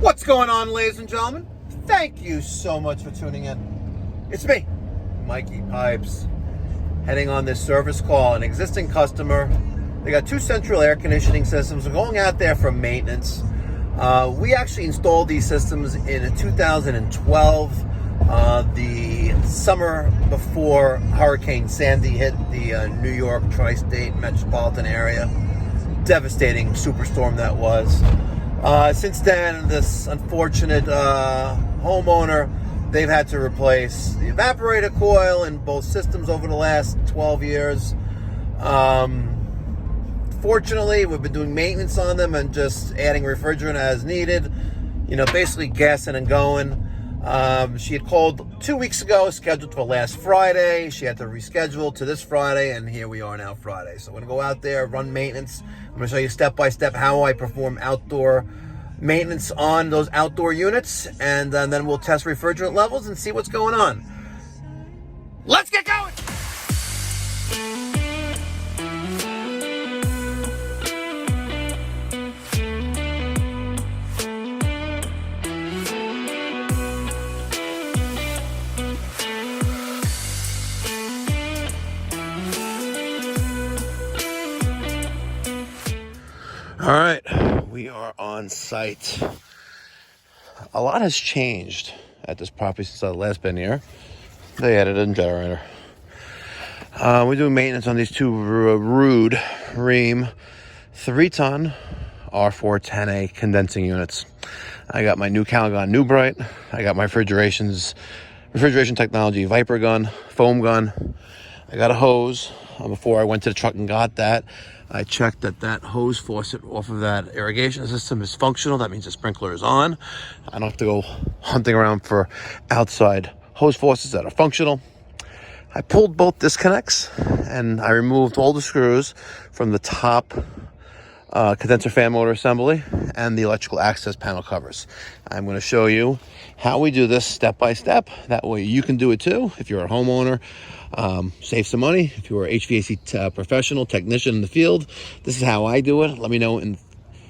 What's going on, ladies and gentlemen? Thank you so much for tuning in. It's me, Mikey Pipes, heading on this service call. An existing customer. They got 2 central air conditioning systems. We're going out there for maintenance. We actually installed these systems in 2012, the summer before Hurricane Sandy hit the New York tri-state metropolitan area. Devastating superstorm that was. Since then, this unfortunate homeowner, they've had to replace the evaporator coil in both systems over the last 12 years. Fortunately, we've been doing maintenance on them and just adding refrigerant as needed. You know, basically gassing and going. She had called 2 weeks ago, scheduled for last Friday. She had to reschedule to this Friday, and here we are now Friday. So we're going to go out there, run maintenance. I'm going to show you step by step how I perform outdoor maintenance on those outdoor units, and then we'll test refrigerant levels and see what's going on. Let's get going! All right, we are on site. A lot has changed at this property since I last been here. They added a generator. We're doing maintenance on these 2 Rude Ream 3-ton R410A condensing units. I got my new Calgon New Bright. I got my refrigeration technology Viper gun, foam gun. I got a hose. Before I went to the truck and got that, I checked that hose faucet off of that irrigation system is functional. That means the sprinkler is on. I don't have to go hunting around for outside hose faucets that are functional. I pulled both disconnects and I removed all the screws from the top condenser fan motor assembly and the electrical access panel covers. I'm going to show you how we do this step by step. That way you can do it too if you're a homeowner. Save some money. If you're an HVAC professional, technician in the field, this is how I do it. Let me know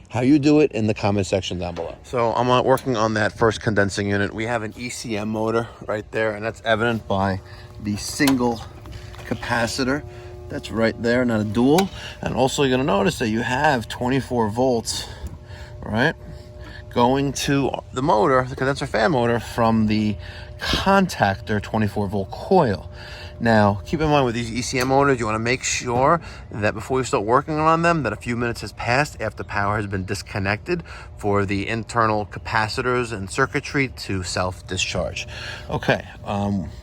how you do it in the comment section down below. So I'm working on that first condensing unit. We have an ECM motor right there, and that's evident by the single capacitor that's right there, not a dual. And also you're going to notice that you have 24 volts, right, going to the motor, the condenser fan motor, from the contactor 24 volt coil. Now, keep in mind with these ECM motors, you want to make sure that before you start working on them, that a few minutes has passed after power has been disconnected for the internal capacitors and circuitry to self-discharge. Okay,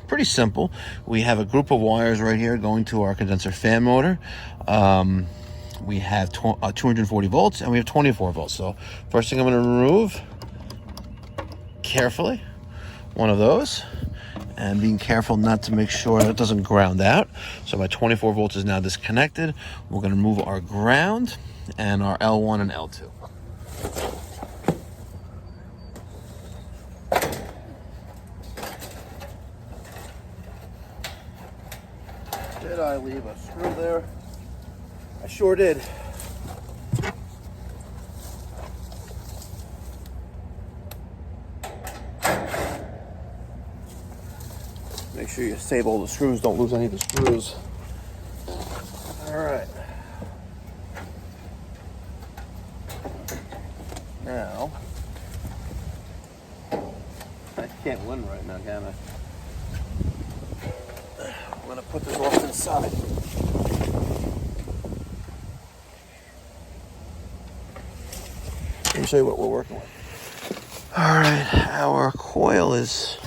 pretty simple. We have a group of wires right here going to our condenser fan motor. We have 240 volts and we have 24 volts. So first thing I'm going to remove carefully one of those, and being careful not to make sure that it doesn't ground out. So my 24 volts is now disconnected. We're going to remove our ground and our L1 and L2. Did I leave a screw there? I sure did. Make sure you save all the screws, don't lose any of the screws. All right. Now, I can't win right now, can I? I'm gonna put this off to the side. Let me show you what we're working with. All right, our coil is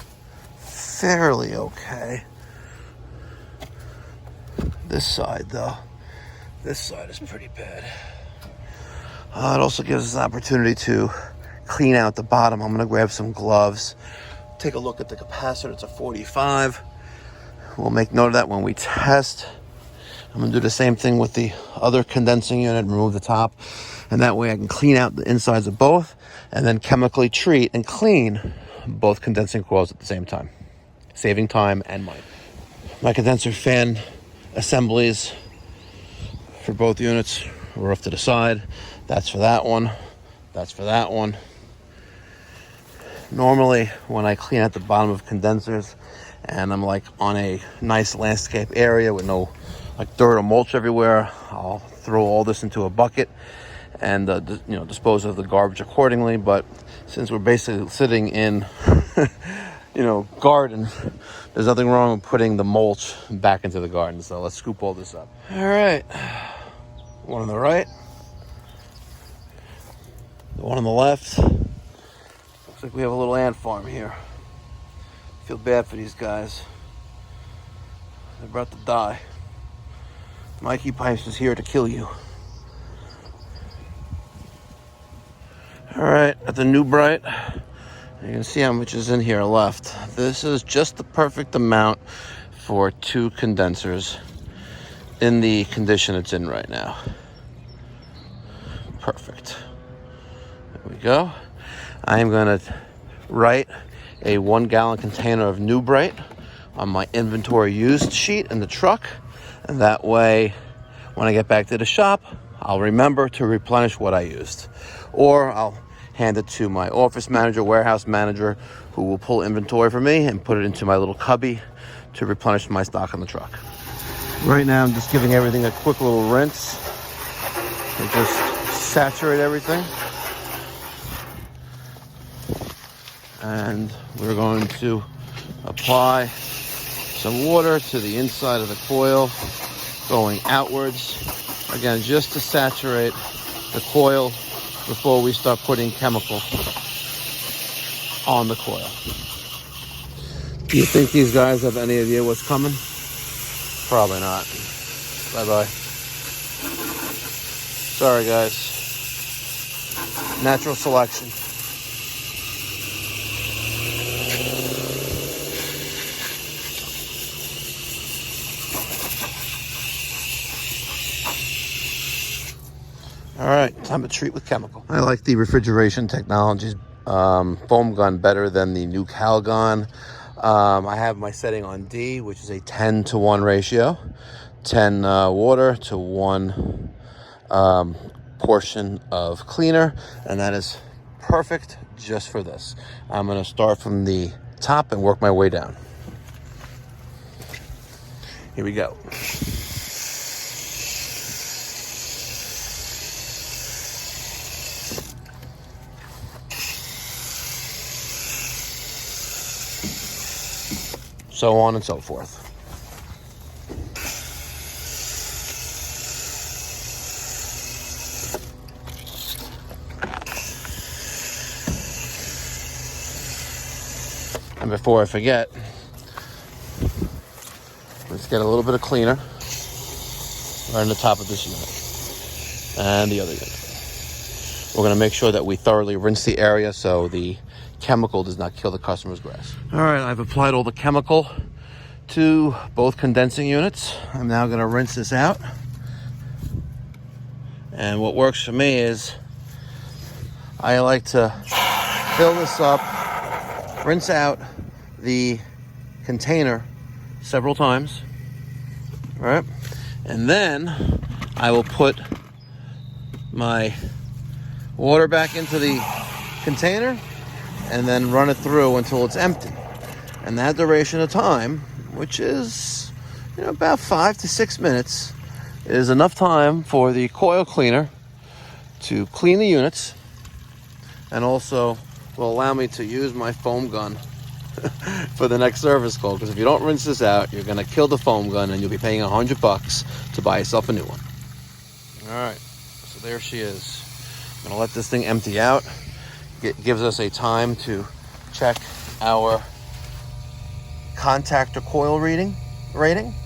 fairly okay. This side though, this side is pretty bad. It also gives us an opportunity to clean out the bottom. I'm gonna grab some gloves, take a look at the capacitor. It's a 45. We'll make note of that when we test. I'm gonna do the same thing with the other condensing unit, remove the top, and that way I can clean out the insides of both and then chemically treat and clean both condensing coils at the same time, saving time and money. My condenser fan assemblies for both units were off to the side. That's for that one. That's for that one. Normally when I clean at the bottom of condensers and I'm like on a nice landscape area with no like dirt or mulch everywhere, I'll throw all this into a bucket and dispose of the garbage accordingly. But since we're basically sitting in garden, there's nothing wrong with putting the mulch back into the garden. So let's scoop all this up. All right, one on the right, the one on the left. Looks like we have a little ant farm here. Feel bad for these guys. They're about to die. Mikey Pipes is here to kill you. All right, at the new bright, you can see how much is in here left. This is just the perfect amount for 2 condensers in the condition it's in right now. Perfect. There we go. I am going to write a 1-gallon container of New Bright on my inventory used sheet in the truck, and that way when I get back to the shop I'll remember to replenish what I used, or I'll hand it to my office manager, warehouse manager, who will pull inventory for me and put it into my little cubby to replenish my stock on the truck. Right now I'm just giving everything a quick little rinse and just saturate everything. And we're going to apply some water to the inside of the coil going outwards, again just to saturate the coil before we start putting chemical on the coil. Do you think these guys have any idea what's coming? Probably not. Bye-bye. Sorry guys. Natural selection. All right, time to treat with chemical. I like the refrigeration technologies foam gun better than the new Cal gun. I have my setting on D, which is a 10-to-1 ratio. 10 water to 1 portion of cleaner, and that is perfect just for this. I'm going to start from the top and work my way down. Here we go. So on and so forth. And before I forget, let's get a little bit of cleaner right on the top of this unit and the other unit. We're going to make sure that we thoroughly rinse the area so the chemical does not kill the customer's grass. All right, I've applied all the chemical to both condensing units. I'm now going to rinse this out. And what works for me is I like to fill this up, rinse out the container several times. All right, and then I will put my water back into the container and then run it through until it's empty. And that duration of time, which is about 5 to 6 minutes, is enough time for the coil cleaner to clean the units, and also will allow me to use my foam gun for the next service call, because if you don't rinse this out, you're going to kill the foam gun and you'll be paying $100 to buy yourself a new one. All right, so there she is. I'm going to let this thing empty out. It gives us a time to check our contactor coil rating,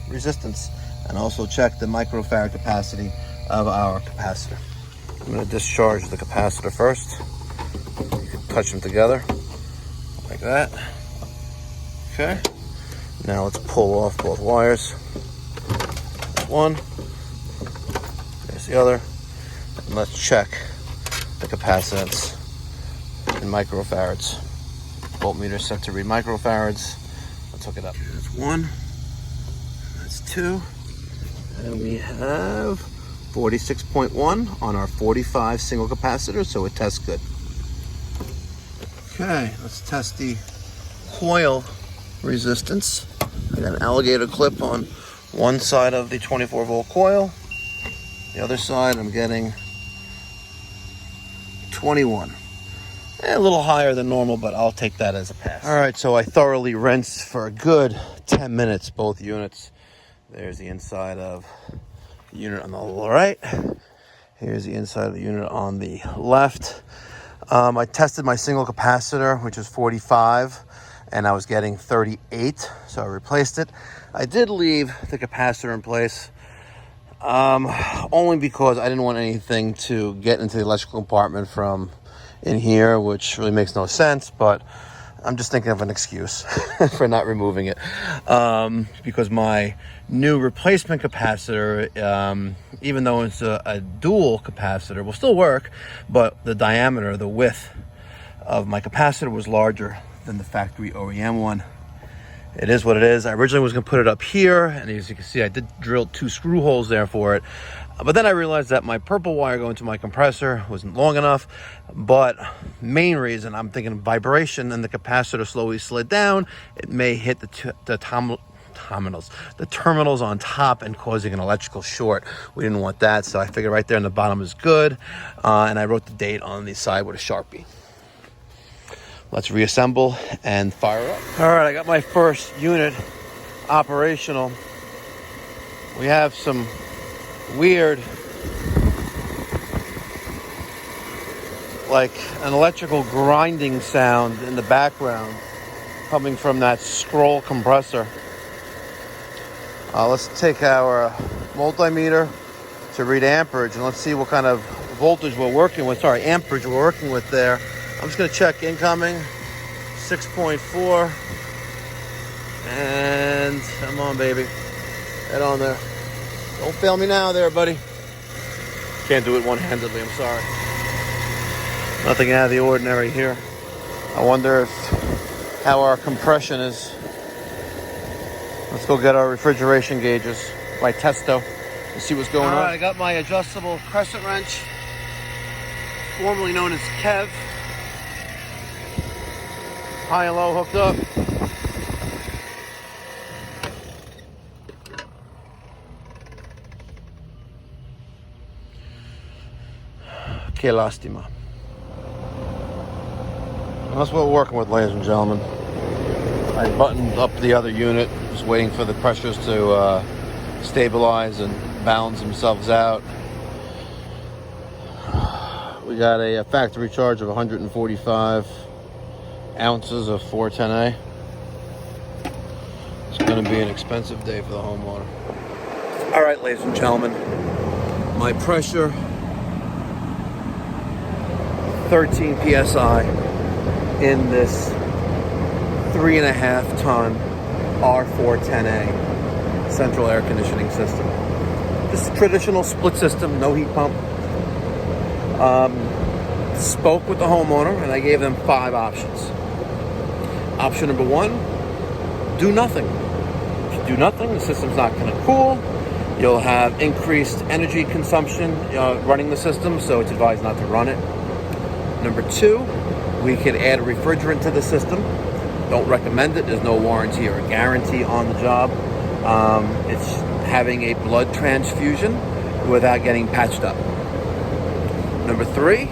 resistance, and also check the microfarad capacity of our capacitor. I'm going to discharge the capacitor first. You can touch them together like that. Okay. Now let's pull off both wires. One. There's the other. And let's check the capacitance in microfarads. Voltmeter set to read microfarads. Let's hook it up. That's 1. That's 2. And we have 46.1 on our 45 single capacitor, so it tests good. Okay, let's test the coil resistance. I got an alligator clip on one side of the 24 volt coil. The other side I'm getting 21. A little higher than normal, but I'll take that as a pass. All right, so I thoroughly rinsed for a good 10 minutes both units. There's the inside of the unit on the right. Here's the inside of the unit on the left. I tested my single capacitor, which is 45, and I was getting 38, so I replaced it. I did leave the capacitor in place, only because I didn't want anything to get into the electrical compartment from in here, which really makes no sense, but I'm just thinking of an excuse for not removing it. Because my new replacement capacitor, even though it's a dual capacitor, will still work, but the diameter, the width of my capacitor was larger than the factory OEM one. It is what it is. I originally was going to put it up here, and as you can see, I did drill 2 screw holes there for it. But then I realized that my purple wire going to my compressor wasn't long enough. But main reason, I'm thinking vibration, and the capacitor slowly slid down. It may hit the terminals on top and causing an electrical short. We didn't want that, so I figured right there in the bottom is good. And I wrote the date on the side with a Sharpie. Let's reassemble and fire up. All right, I got my first unit operational. We have some weird, like an electrical grinding sound in the background coming from that scroll compressor. Let's take our multimeter to read amperage, and let's see what kind of voltage we're working with. Sorry, amperage we're working with there. I'm just going to check incoming, 6.4, and come on, baby, head on there. Don't fail me now there, buddy. Can't do it one-handedly, I'm sorry. Nothing out of the ordinary here. I wonder how our compression is. Let's go get our refrigeration gauges by Testo and see what's going on. All right, I got my adjustable crescent wrench, formerly known as Kev. High and low hooked up. Que lastima. That's what we're working with, ladies and gentlemen. I buttoned up the other unit, just waiting for the pressures to stabilize and balance themselves out. We got a factory charge of 145 ounces of 410A. It's going to be an expensive day for the homeowner. All right, ladies and gentlemen, my pressure 13 psi in this 3.5 ton R410A central air conditioning system. This is a traditional split system, no heat pump. Spoke with the homeowner, and I gave them 5 options. Option number 1, do nothing. If you do nothing, the system's not going to cool. You'll have increased energy consumption running the system, so it's advised not to run it. Number 2, we could add a refrigerant to the system. Don't recommend it. There's no warranty or a guarantee on the job. It's having a blood transfusion without getting patched up. Number 3,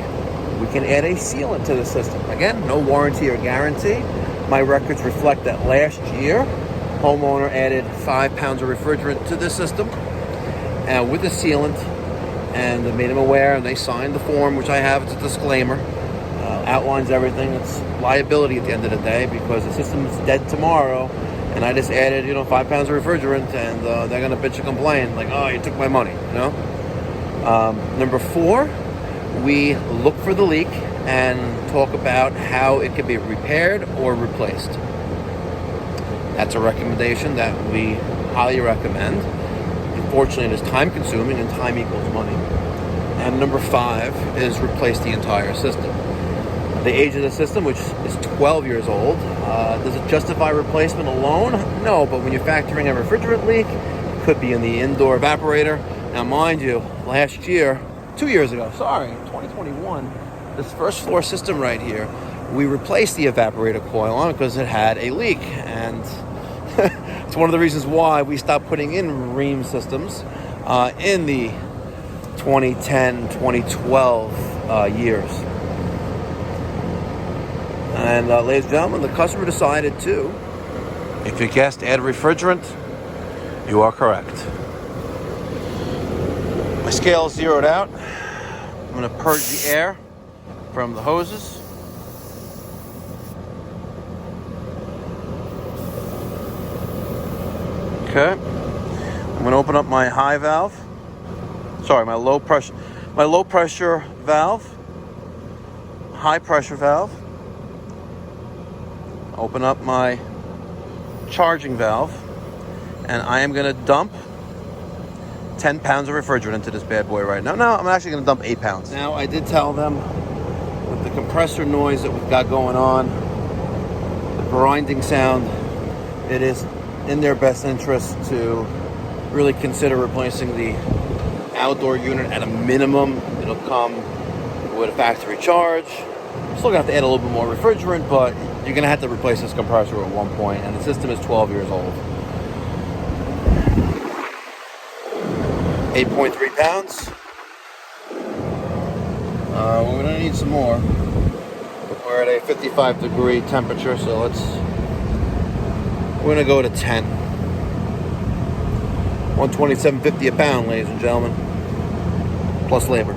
we can add a sealant to the system. Again, no warranty or guarantee. My records reflect that last year, homeowner added 5 pounds of refrigerant to the system with the sealant, and I made them aware, and they signed the form, which I have. It's a disclaimer. Outlines everything. It's liability at the end of the day, because the system's dead tomorrow, and I just added, 5 pounds of refrigerant, and they're going to bitch and complain, like, oh, you took my money, Number 4, we look for the leak and talk about how it can be repaired or replaced. That's a recommendation that we highly recommend. Unfortunately, it is time consuming, and time equals money. And number 5 is replace the entire system. The age of the system, which is 12 years old, does it justify replacement alone? No, but when you're factoring a refrigerant leak, it could be in the indoor evaporator. Now, mind you, last year, 2 years ago, 2021, this first floor system right here we replaced the evaporator coil on it because it had a leak, and it's one of the reasons why we stopped putting in ream systems in the 2010, 2012 years. And ladies and gentlemen, the customer decided to. If you guessed add refrigerant, you are correct. My scale is zeroed out. I'm going to purge the air from the hoses. Okay. I'm going to open up my high valve. Sorry, my low pressure valve. High pressure valve. Open up my charging valve, and I am going to dump 10 pounds of refrigerant into this bad boy right now. No, I'm actually going to dump 8 pounds. Now, I did tell them with the compressor noise that we've got going on, the grinding sound, it is in their best interest to really consider replacing the outdoor unit at a minimum. It'll come with a factory charge. Still gonna have to add a little bit more refrigerant, but you're gonna have to replace this compressor at one point, and the system is 12 years old. 8.3 pounds. We're gonna need some more. We're at a 55 degree temperature, so we're gonna go to 10. 127.50 a pound, ladies and gentlemen, plus labor.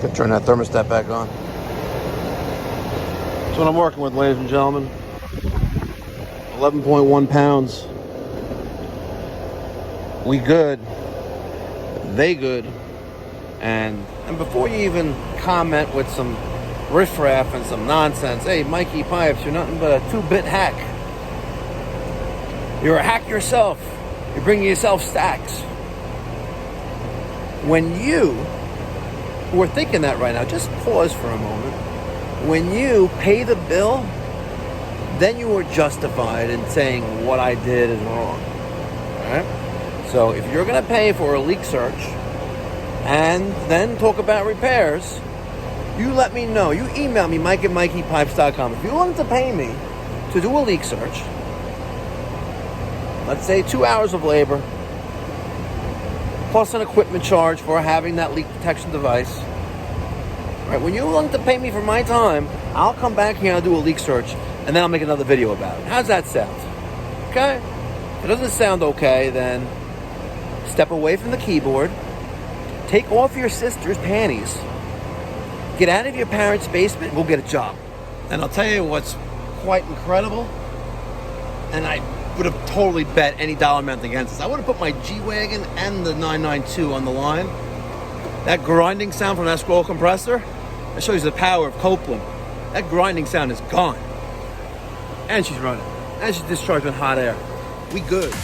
Could turn that thermostat back on. That's what I'm working with, ladies and gentlemen. 11.1 pounds. We good. They good. And before you even comment with some riffraff and some nonsense, hey, Mikey Pipes, you're nothing but a 2-bit hack. You're a hack yourself. You're bringing yourself stacks. When you who are thinking that right now, just pause for a moment. When you pay the bill, then you are justified in saying what I did is wrong. All right? So if you're going to pay for a leak search and then talk about repairs, you let me know. You email me, Mike at mikeypipes.com. If you're willing to pay me to do a leak search, let's say 2 hours of labor, plus an equipment charge for having that leak detection device. Right? When you're willing to pay me for my time, I'll come back here and I'll do a leak search, and then I'll make another video about it. How's that sound? Okay? If it doesn't sound okay, then step away from the keyboard, take off your sister's panties, get out of your parents' basement, and go get a job. And I'll tell you what's quite incredible, and I would have totally bet any dollar amount against this. I would have put my G-Wagon and the 992 on the line. That grinding sound from that scroll compressor, that shows you the power of Copeland. That grinding sound is gone. And she's running. And she's discharging hot air. We good.